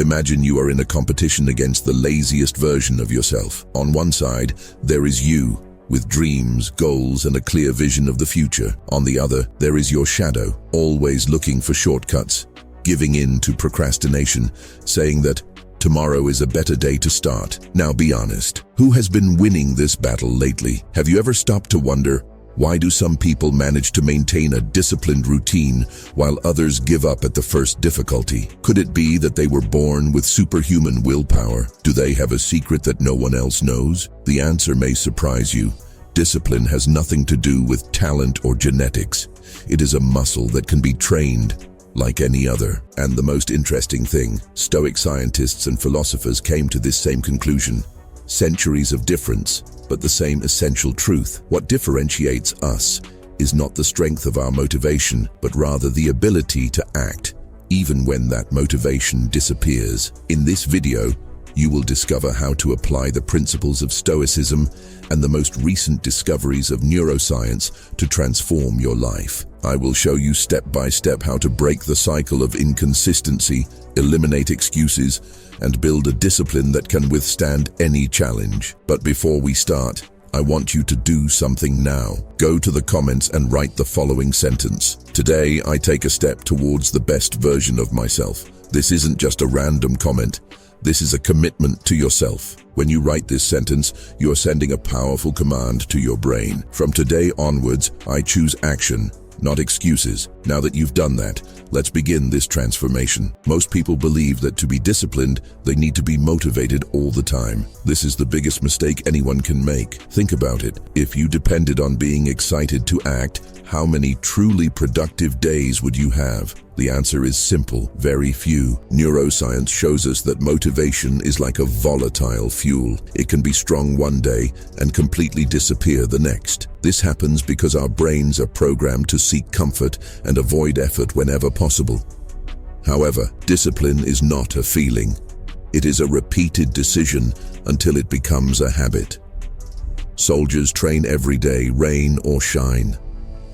Imagine you are in a competition against the laziest version of yourself. On one side, there is you, with dreams, goals, and a clear vision of the future. On the other, there is your shadow, always looking for shortcuts, giving in to procrastination, saying that tomorrow is a better day to start. Now be honest, who has been winning this battle lately? Have you ever stopped to wonder, why do some people manage to maintain a disciplined routine while others give up at the first difficulty? Could it be that they were born with superhuman willpower? Do they have a secret that no one else knows? The answer may surprise you. Discipline has nothing to do with talent or genetics. It is a muscle that can be trained like any other. And the most interesting thing, Stoic scientists and philosophers came to this same conclusion. Centuries of difference, but the same essential truth. What differentiates us is not the strength of our motivation, but rather the ability to act, even when that motivation disappears. In this video, you will discover how to apply the principles of Stoicism and the most recent discoveries of neuroscience to transform your life. I will show you step by step how to break the cycle of inconsistency, eliminate excuses, and build a discipline that can withstand any challenge. But before we start, I want you to do something now. Go to the comments and write the following sentence. Today, I take a step towards the best version of myself. This isn't just a random comment. This is a commitment to yourself. When you write this sentence, you are sending a powerful command to your brain. From today onwards, I choose action, not excuses. Now that you've done that, let's begin this transformation. Most people believe that to be disciplined, they need to be motivated all the time. This is the biggest mistake anyone can make. Think about it. If you depended on being excited to act, how many truly productive days would you have? The answer is simple, very few. Neuroscience shows us that motivation is like a volatile fuel. It can be strong one day and completely disappear the next. This happens because our brains are programmed to seek comfort and avoid effort whenever possible. However, discipline is not a feeling. It is a repeated decision until it becomes a habit. Soldiers train every day, rain or shine.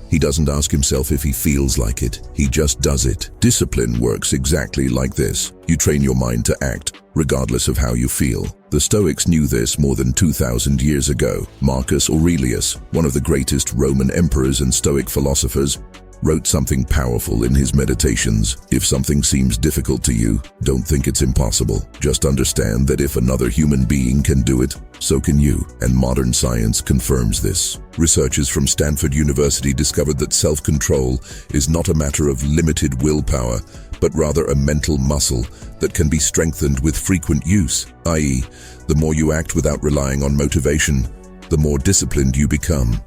He doesn't ask himself if he feels like it. He just does it. Discipline works exactly like this. You train your mind to act, regardless of how you feel. The Stoics knew this more than 2,000 years ago. Marcus Aurelius, one of the greatest Roman emperors and Stoic philosophers, wrote something powerful in his meditations. If something seems difficult to you, don't think it's impossible. Just understand that if another human being can do it, so can you. And modern science confirms this. Researchers from Stanford University discovered that self-control is not a matter of limited willpower, but rather a mental muscle that can be strengthened with frequent use, i.e., the more you act without relying on motivation, the more disciplined you become.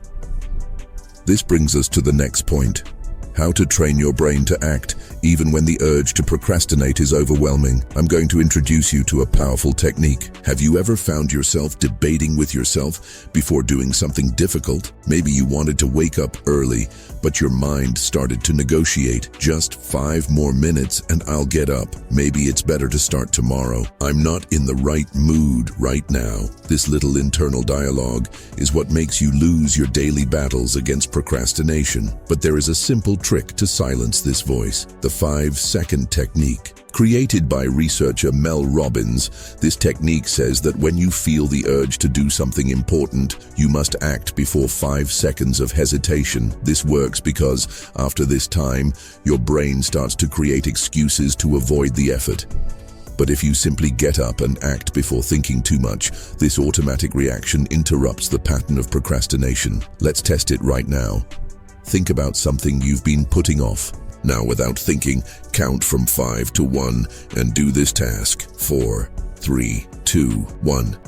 This brings us to the next point. How to train your brain to act even when the urge to procrastinate is overwhelming. I'm going to introduce you to a powerful technique. Have you ever found yourself debating with yourself before doing something difficult? Maybe you wanted to wake up early, but your mind started to negotiate. Just 5 more minutes and I'll get up. Maybe it's better to start tomorrow. I'm not in the right mood right now. This little internal dialogue is what makes you lose your daily battles against procrastination. But there is a simple trick to silence this voice. The 5-second technique. Created by researcher Mel Robbins, this technique says that when you feel the urge to do something important, you must act before 5 seconds of hesitation. This works because, after this time, your brain starts to create excuses to avoid the effort. But if you simply get up and act before thinking too much, this automatic reaction interrupts the pattern of procrastination. Let's test it right now. Think about something you've been putting off. Now, without thinking, count from 5 to 1 and do this task. 4, 3, 2, 1.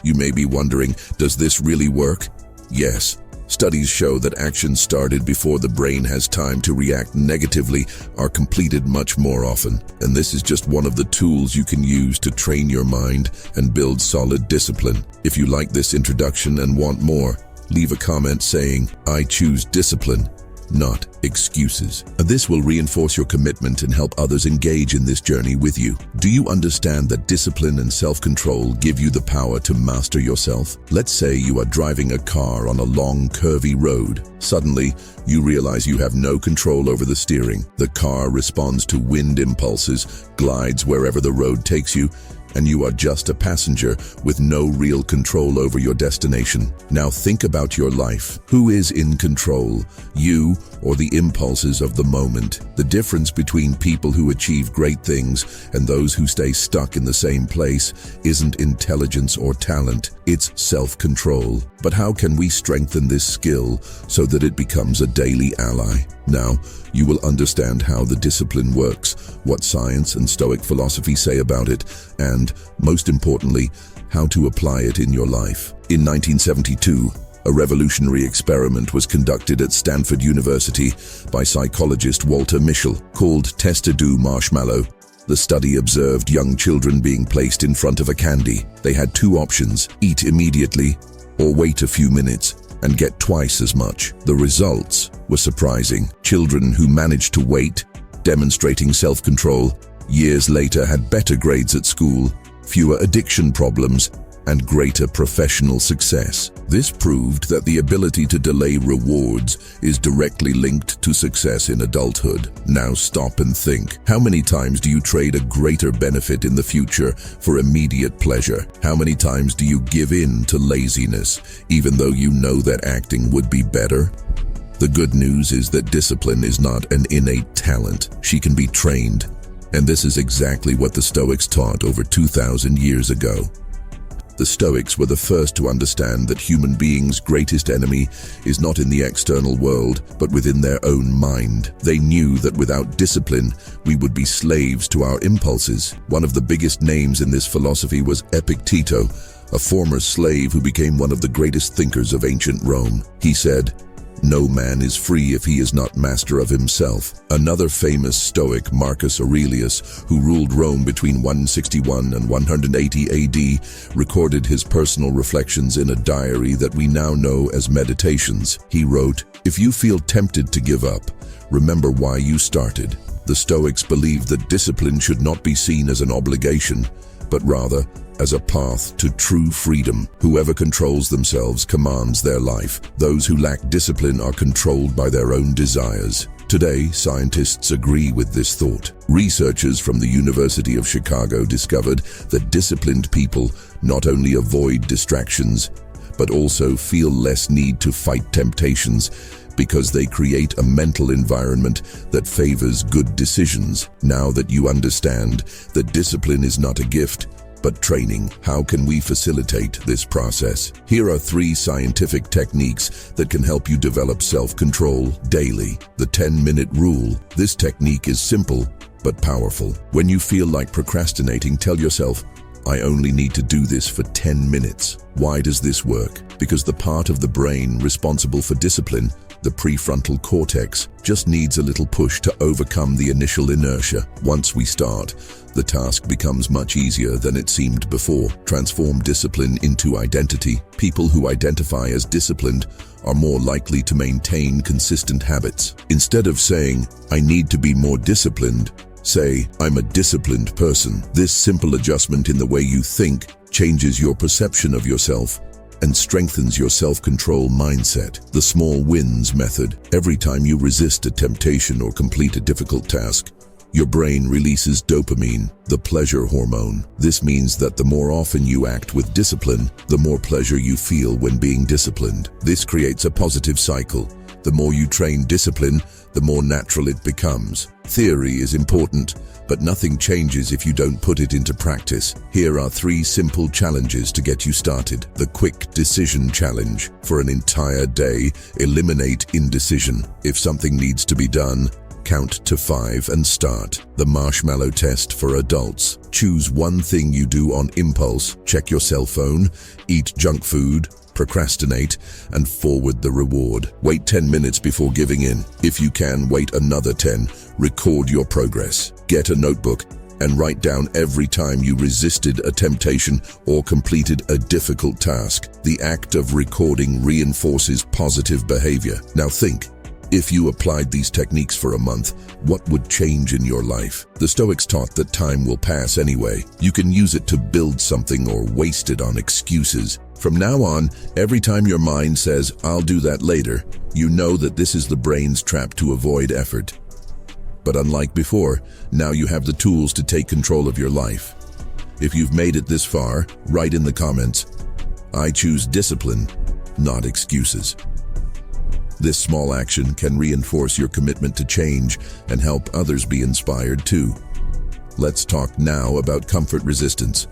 You may be wondering, does this really work? Yes. Studies show that actions started before the brain has time to react negatively are completed much more often. And this is just one of the tools you can use to train your mind and build solid discipline. If you like this introduction and want more, leave a comment saying, "I choose discipline," not excuses. This will reinforce your commitment and help others engage in this journey with you. Do you understand that discipline and self-control give you the power to master yourself? Let's say you are driving a car on a long, curvy road. Suddenly, you realize you have no control over the steering. The car responds to wind impulses, glides wherever the road takes you, and you are just a passenger with no real control over your destination. Now think about your life. Who is in control? You or the impulses of the moment? The difference between people who achieve great things and those who stay stuck in the same place isn't intelligence or talent, it's self-control. But how can we strengthen this skill so that it becomes a daily ally? Now, you will understand how the discipline works, what science and Stoic philosophy say about it, and, most importantly, how to apply it in your life. In 1972, a revolutionary experiment was conducted at Stanford University by psychologist Walter Mischel called Test du Marshmallow. The study observed young children being placed in front of a candy. They had two options: eat immediately or wait a few minutes and get twice as much. The results were surprising. Children who managed to wait, demonstrating self-control, years later had better grades at school, fewer addiction problems, and greater professional success. This proved that the ability to delay rewards is directly linked to success in adulthood. Now stop and think. How many times do you trade a greater benefit in the future for immediate pleasure? How many times do you give in to laziness, even though you know that acting would be better? The good news is that discipline is not an innate talent. She can be trained. And this is exactly what the Stoics taught over 2,000 years ago. The Stoics were the first to understand that human beings' greatest enemy is not in the external world, but within their own mind. They knew that without discipline, we would be slaves to our impulses. One of the biggest names in this philosophy was Epictetus, a former slave who became one of the greatest thinkers of ancient Rome. He said, "No man is free if he is not master of himself." Another famous Stoic, Marcus Aurelius, who ruled Rome between 161 and 180 AD, recorded his personal reflections in a diary that we now know as Meditations. He wrote, "If you feel tempted to give up, remember why you started." The Stoics believed that discipline should not be seen as an obligation, but rather as a path to true freedom. Whoever controls themselves commands their life. Those who lack discipline are controlled by their own desires. Today, scientists agree with this thought. Researchers from the University of Chicago discovered that disciplined people not only avoid distractions, but also feel less need to fight temptations because they create a mental environment that favors good decisions. Now that you understand that discipline is not a gift, but training, how can we facilitate this process? Here are 3 scientific techniques that can help you develop self-control daily. The 10-minute rule. This technique is simple but powerful. When you feel like procrastinating, tell yourself, "I only need to do this for 10 minutes. Why does this work? Because the part of the brain responsible for discipline, the prefrontal cortex, just needs a little push to overcome the initial inertia. Once we start, the task becomes much easier than it seemed before. Transform discipline into identity. People who identify as disciplined are more likely to maintain consistent habits. Instead of saying, "I need to be more disciplined," say, "I'm a disciplined person." This simple adjustment in the way you think changes your perception of yourself and strengthens your self-control mindset. The small wins method. Every time you resist a temptation or complete a difficult task, your brain releases dopamine, the pleasure hormone. This means that the more often you act with discipline, the more pleasure you feel when being disciplined. This creates a positive cycle. The more you train discipline, the more natural it becomes. Theory is important, but nothing changes if you don't put it into practice. Here are 3 simple challenges to get you started. The Quick Decision Challenge. For an entire day, eliminate indecision. If something needs to be done, count to 5 and start. The Marshmallow Test for adults. Choose one thing you do on impulse, check your cell phone, eat junk food, procrastinate, and forward the reward. Wait 10 minutes before giving in. If you can, wait another 10. Record your progress. Get a notebook and write down every time you resisted a temptation or completed a difficult task. The act of recording reinforces positive behavior. Now think, If you applied these techniques for a month, what would change in your life? The Stoics taught that time will pass anyway. You can use it to build something or waste it on excuses. From now on, every time your mind says, "I'll do that later," you know that this is the brain's trap to avoid effort. But unlike before, now you have the tools to take control of your life. If you've made it this far, write in the comments, "I choose discipline, not excuses." This small action can reinforce your commitment to change and help others be inspired too. Let's talk now about comfort resistance,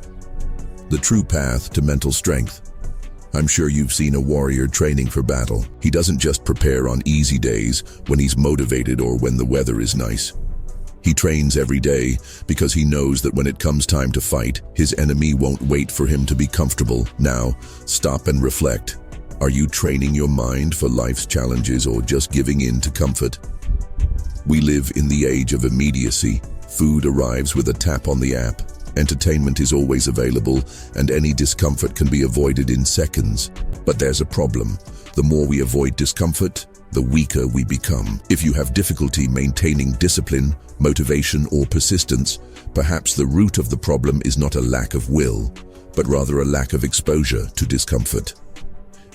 the true path to mental strength. I'm sure you've seen a warrior training for battle. He doesn't just prepare on easy days, when he's motivated or when the weather is nice. He trains every day because he knows that when it comes time to fight, his enemy won't wait for him to be comfortable. Now, stop and reflect. Are you training your mind for life's challenges or just giving in to comfort? We live in the age of immediacy. Food arrives with a tap on the app. Entertainment is always available, and any discomfort can be avoided in seconds. But there's a problem. The more we avoid discomfort, the weaker we become. If you have difficulty maintaining discipline, motivation, or persistence, perhaps the root of the problem is not a lack of will, but rather a lack of exposure to discomfort.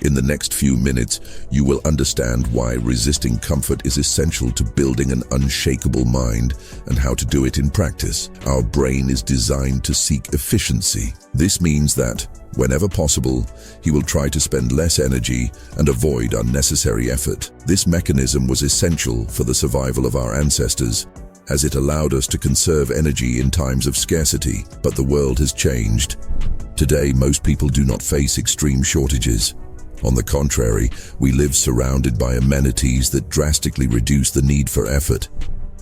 In the next few minutes, you will understand why resisting comfort is essential to building an unshakable mind and how to do it in practice. Our brain is designed to seek efficiency. This means that, whenever possible, he will try to spend less energy and avoid unnecessary effort. This mechanism was essential for the survival of our ancestors, as it allowed us to conserve energy in times of scarcity. But the world has changed. Today, most people do not face extreme shortages. On the contrary, we live surrounded by amenities that drastically reduce the need for effort,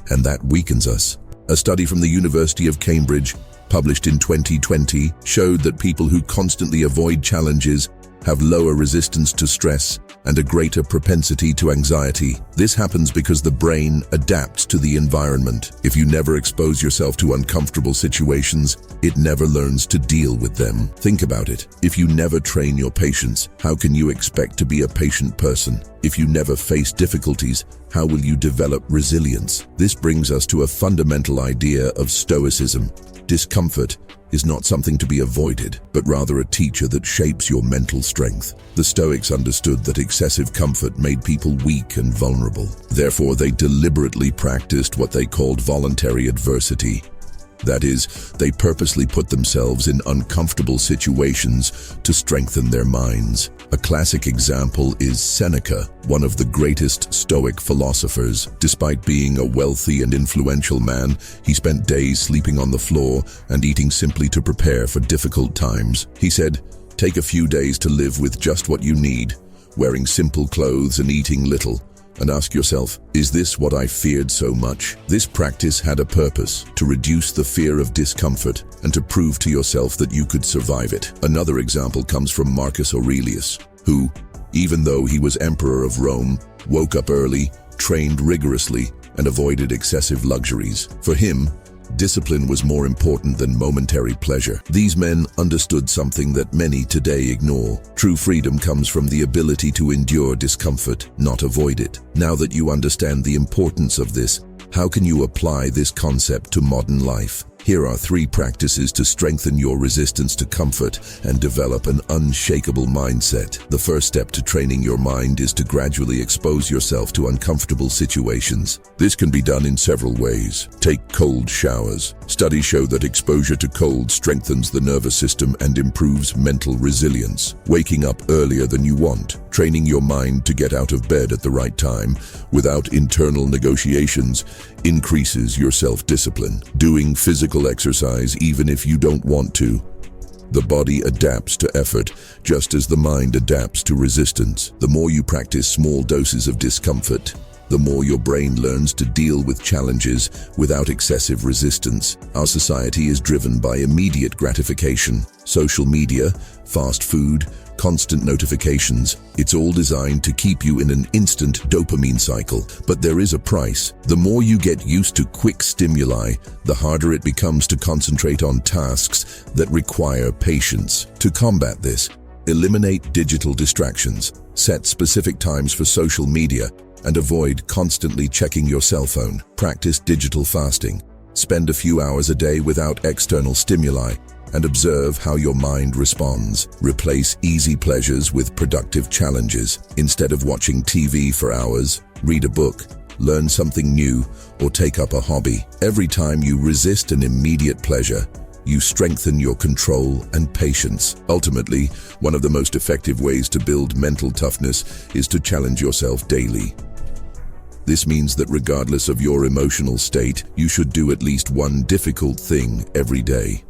and that weakens us. A study from the University of Cambridge, published in 2020, showed that people who constantly avoid challenges have lower resistance to stress and a greater propensity to anxiety. This happens because the brain adapts to the environment. If you never expose yourself to uncomfortable situations, it never learns to deal with them. Think about it. If you never train your patience, how can you expect to be a patient person? If you never face difficulties, how will you develop resilience? This brings us to a fundamental idea of Stoicism. Discomfort is not something to be avoided, but rather a teacher that shapes your mental strength. The Stoics understood that excessive comfort made people weak and vulnerable. Therefore, they deliberately practiced what they called voluntary adversity. That is, they purposely put themselves in uncomfortable situations to strengthen their minds. A classic example is Seneca, one of the greatest Stoic philosophers. Despite being a wealthy and influential man, he spent days sleeping on the floor and eating simply to prepare for difficult times. He said, "Take a few days to live with just what you need, wearing simple clothes and eating little. And ask yourself, is this what I feared so much?" This practice had a purpose: to reduce the fear of discomfort and to prove to yourself that you could survive it. Another example comes from Marcus Aurelius, who, even though he was emperor of Rome, woke up early, trained rigorously, and avoided excessive luxuries. For him, discipline was more important than momentary pleasure. These men understood something that many today ignore. True freedom comes from the ability to endure discomfort, not avoid it. Now that you understand the importance of this, how can you apply this concept to modern life? Here are 3 practices to strengthen your resistance to comfort and develop an unshakable mindset. The first step to training your mind is to gradually expose yourself to uncomfortable situations. This can be done in several ways. Take cold showers. Studies show that exposure to cold strengthens the nervous system and improves mental resilience. Waking up earlier than you want. Training your mind to get out of bed at the right time, without internal negotiations, increases your self-discipline. Doing physical exercise even if you don't want to. The body adapts to effort, just as the mind adapts to resistance. The more you practice small doses of discomfort, the more your brain learns to deal with challenges without excessive resistance. Our society is driven by immediate gratification. Social media, fast food, constant notifications. It's all designed to keep you in an instant dopamine cycle. But there is a price. The more you get used to quick stimuli, the harder it becomes to concentrate on tasks that require patience. To combat this, eliminate digital distractions. Set specific times for social media and avoid constantly checking your cell phone. Practice digital fasting. Spend a few hours a day without external stimuli and observe how your mind responds. Replace easy pleasures with productive challenges. Instead of watching TV for hours, read a book, learn something new, or take up a hobby. Every time you resist an immediate pleasure, you strengthen your control and patience. Ultimately, one of the most effective ways to build mental toughness is to challenge yourself daily. This means that regardless of your emotional state, you should do at least one difficult thing every day.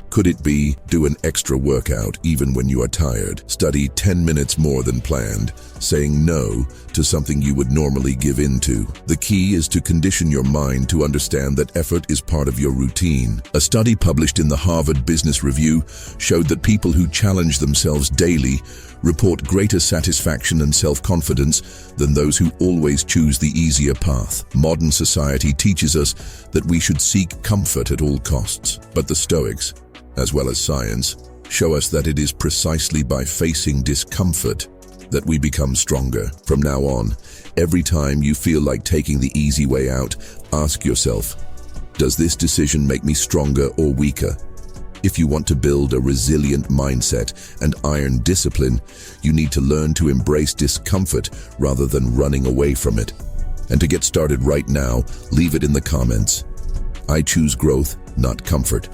Could it be do an extra workout even when you are tired? Study 10 minutes more than planned, saying no to something you would normally give in to. The key is to condition your mind to understand that effort is part of your routine. A study published in the Harvard Business Review showed that people who challenge themselves daily report greater satisfaction and self-confidence than those who always choose the easier path. Modern society teaches us that we should seek comfort at all costs, but the Stoics, as well as science, show us that it is precisely by facing discomfort that we become stronger. From now on, every time you feel like taking the easy way out, ask yourself, does this decision make me stronger or weaker? If you want to build a resilient mindset and iron discipline, you need to learn to embrace discomfort rather than running away from it. And to get started right now, leave it in the comments. I choose growth, not comfort.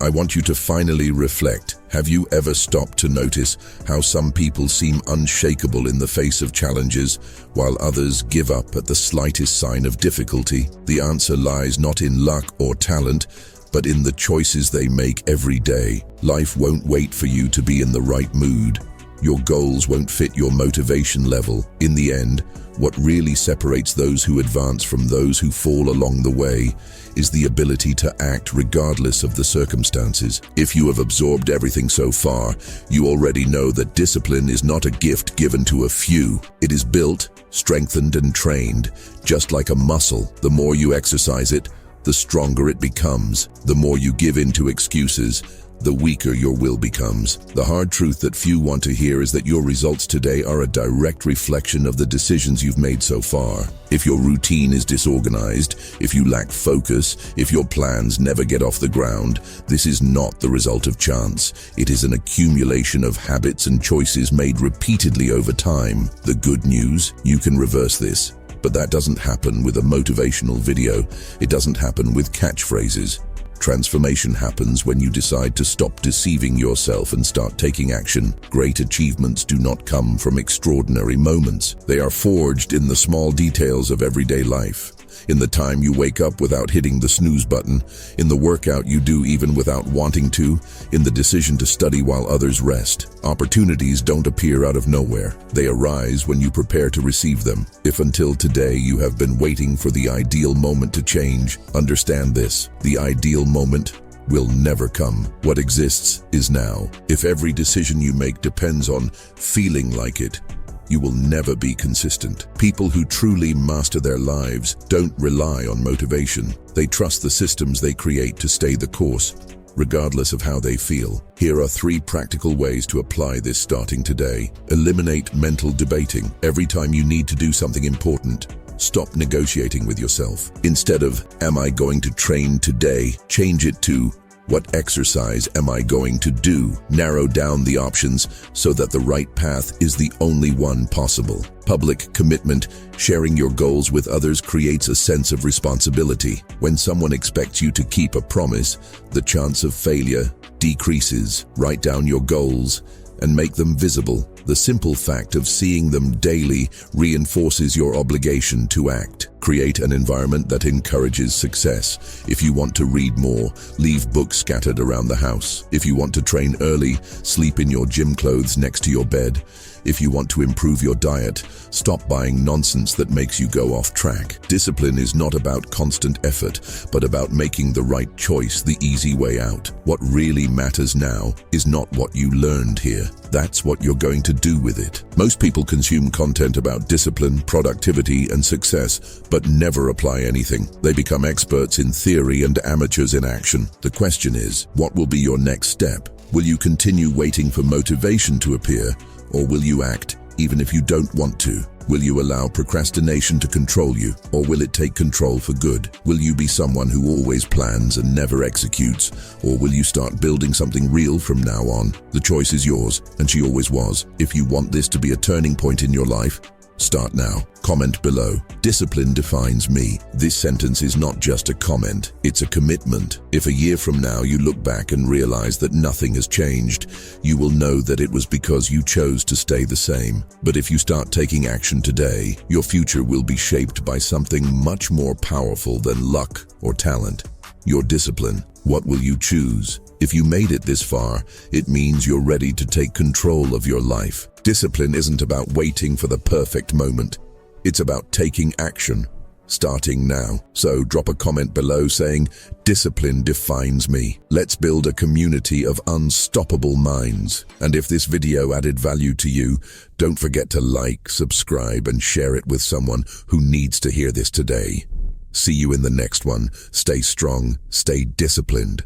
I want you to finally reflect. Have you ever stopped to notice how some people seem unshakable in the face of challenges, while others give up at the slightest sign of difficulty? The answer lies not in luck or talent, but in the choices they make every day. Life won't wait for you to be in the right mood. Your goals won't fit your motivation level. In the end, what really separates those who advance from those who fall along the way is the ability to act regardless of the circumstances. If you have absorbed everything so far, you already know that discipline is not a gift given to a few. It is built, strengthened, and trained, just like a muscle. The more you exercise it, the stronger it becomes. The more you give in to excuses, the weaker your will becomes. The hard truth that few want to hear is that your results today are a direct reflection of the decisions you've made so far. If your routine is disorganized, if you lack focus, if your plans never get off the ground, this is not the result of chance. It is an accumulation of habits and choices made repeatedly over time. The good news, you can reverse this. But that doesn't happen with a motivational video. It doesn't happen with catchphrases. Transformation happens when you decide to stop deceiving yourself and start taking action. Great achievements do not come from extraordinary moments. They are forged in the small details of everyday life. In the time you wake up without hitting the snooze button, in the workout you do even without wanting to, in the decision to study while others rest. Opportunities don't appear out of nowhere. They arise when you prepare to receive them. If until today you have been waiting for the ideal moment to change, understand this: the ideal moment will never come. What exists is now. If every decision you make depends on feeling like it, you will never be consistent. People who truly master their lives don't rely on motivation. They trust the systems they create to stay the course, regardless of how they feel. Here are 3 practical ways to apply this starting today. Eliminate mental debating. Every time you need to do something important, stop negotiating with yourself. Instead of, am I going to train today? Change it to, what exercise am I going to do? Narrow down the options so that the right path is the only one possible. Public commitment. Sharing your goals with others creates a sense of responsibility. When someone expects you to keep a promise, the chance of failure decreases. Write down your goals and make them visible. The simple fact of seeing them daily reinforces your obligation to act. Create an environment that encourages success. If you want to read more, leave books scattered around the house. If you want to train early, sleep in your gym clothes next to your bed. If you want to improve your diet, stop buying nonsense that makes you go off track. Discipline is not about constant effort, but about making the right choice the easy way out. What really matters now is not what you learned here. That's what you're going to do with it. Most people consume content about discipline, productivity, and success, but never apply anything. They become experts in theory and amateurs in action. The question is, what will be your next step? Will you continue waiting for motivation to appear, or will you act even if you don't want to? Will you allow procrastination to control you, or will it take control for good? Will you be someone who always plans and never executes, or will you start building something real from now on? The choice is yours, and she always was. If you want this to be a turning point in your life, start now. Comment below. Discipline defines me. This sentence is not just a comment, it's a commitment. If a year from now you look back and realize that nothing has changed, you will know that it was because you chose to stay the same. But if you start taking action today, your future will be shaped by something much more powerful than luck or talent. Your discipline. What will you choose? If you made it this far, it means you're ready to take control of your life. Discipline isn't about waiting for the perfect moment. It's about taking action, starting now. So drop a comment below saying, "Discipline defines me." Let's build a community of unstoppable minds. And if this video added value to you, don't forget to like, subscribe, and share it with someone who needs to hear this today. See you in the next one. Stay strong, stay disciplined.